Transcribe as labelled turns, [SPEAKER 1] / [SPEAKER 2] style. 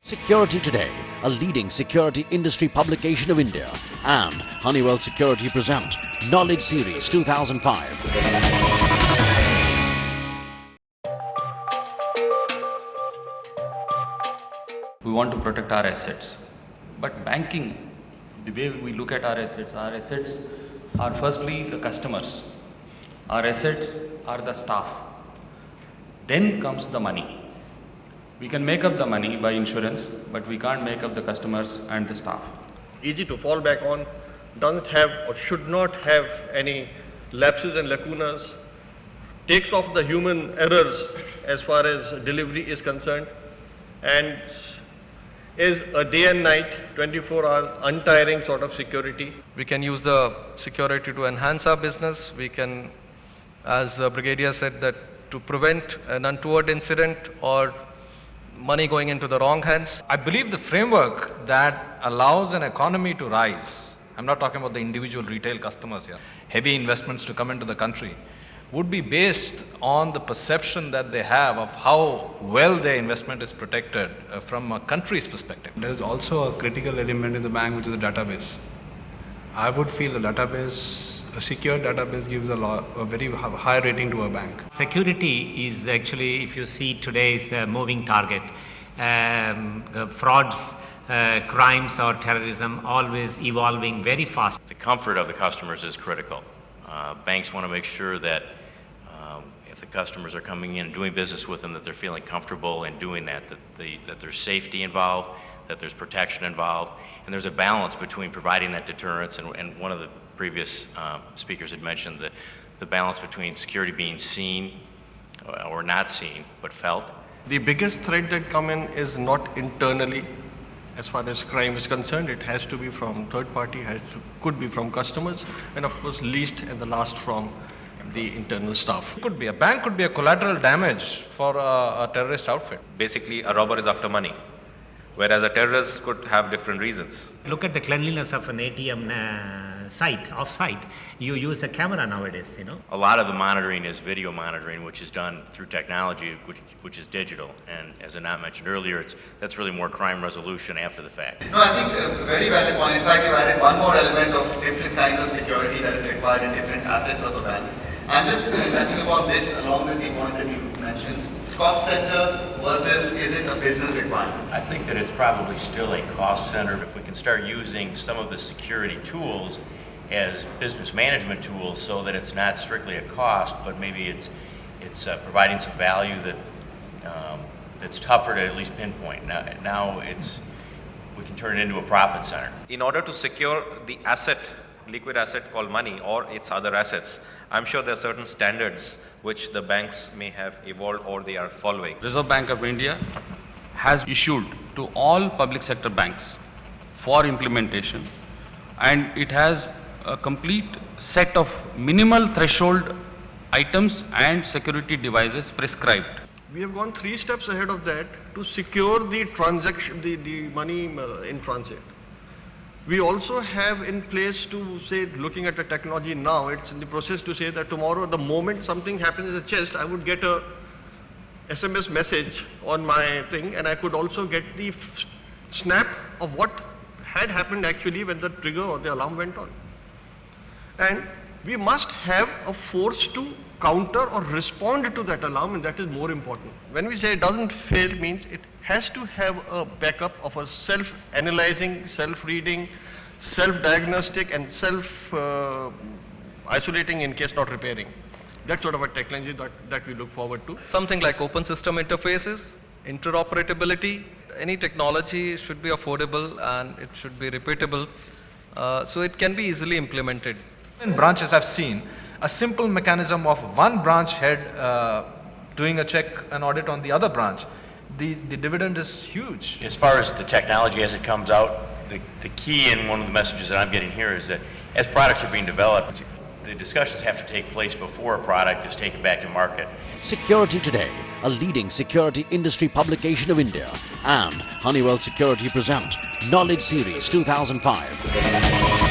[SPEAKER 1] Security Today, a leading security industry publication of India, and Honeywell Security present Knowledge Series 2005.
[SPEAKER 2] We want to protect our assets. But banking, the way we look at our assets are firstly the customers. Our assets are the staff. Then comes the money. We can make up the money by insurance, but we can't make up the customers and the staff.
[SPEAKER 3] Easy to fall back on, doesn't have or should not have any lapses and lacunas, takes off the human errors as far as delivery is concerned, and is a day and night, 24 hours, untiring sort of security.
[SPEAKER 4] We can use the security to enhance our business. We can, as Brigadier said, that to prevent an untoward incident or money going into the wrong hands.
[SPEAKER 5] I believe the framework that allows an economy to rise, I'm not talking about the individual retail customers here, heavy investments to come into the country, would be based on the perception that they have of how well their investment is protected from a country's perspective.
[SPEAKER 6] There is also a critical element in the bank, which is the database. I would feel a secure database gives a very high rating to a bank.
[SPEAKER 7] Security is actually, if you see today's moving target. Frauds, crimes or terrorism always evolving very fast.
[SPEAKER 8] The comfort of the customers is critical. Banks want to make sure that if the customers are coming in doing business with them, that they're feeling comfortable in doing that there's safety involved, that there's protection involved, and there's a balance between providing that deterrence, and one of the previous speakers had mentioned the balance between security being seen or not seen, but felt.
[SPEAKER 3] The biggest threat that come in is not internally. As far as crime is concerned, it has to be from third party, could be from customers, and of course least and the last from the internal staff.
[SPEAKER 5] A bank could be a collateral damage for a terrorist outfit.
[SPEAKER 9] Basically, a robber is after money, whereas a terrorist could have different reasons.
[SPEAKER 7] Look at the cleanliness of an ATM off-site. You use a camera nowadays,
[SPEAKER 8] A lot of the monitoring is video monitoring, which is done through technology, which is digital. And as Anant mentioned earlier, that's really more crime resolution after the fact.
[SPEAKER 10] No, I think a very valid point. In fact, you added one more element of different kinds of security that is required in different assets of a bank. I'm just touching upon this along with the point that you mentioned. Cost center versus is it a business requirement?
[SPEAKER 8] I think that it's probably still a cost center. If we can start using some of the security tools as business management tools so that it's not strictly a cost, but maybe it's providing some value that's tougher to at least pinpoint. Now we can turn it into a profit center.
[SPEAKER 9] In order to secure the liquid asset called money or its other assets, I'm sure there are certain standards which the banks may have evolved or they are following.
[SPEAKER 2] Reserve Bank of India has issued to all public sector banks for implementation, and it has a complete set of minimal threshold items and security devices prescribed.
[SPEAKER 3] We have gone 3 steps ahead of that to secure the transaction, the money in transit. We also have in place to say, looking at the technology now, it's in the process to say that tomorrow, the moment something happens in the chest, I would get a SMS message on my thing, and I could also get the snap of what had happened actually when the trigger or the alarm went on. And we must have a force to counter or respond to that alarm, and that is more important. When we say it doesn't fail, means it has to have a backup of a self-analyzing, self-reading, self-diagnostic, and self-isolating in case not repairing. That's sort of a technology that we look forward to.
[SPEAKER 4] Something like open system interfaces, interoperability. Any technology should be affordable and it should be repeatable, so it can be easily implemented.
[SPEAKER 5] In branches, I've seen a simple mechanism of one branch head doing a check and audit on the other branch. The dividend is huge.
[SPEAKER 8] As far as the technology as it comes out, the key in one of the messages that I'm getting here is that as products are being developed, the discussions have to take place before a product is taken back to market.
[SPEAKER 1] Security Today, a leading security industry publication of India, and Honeywell Security present Knowledge Series 2005.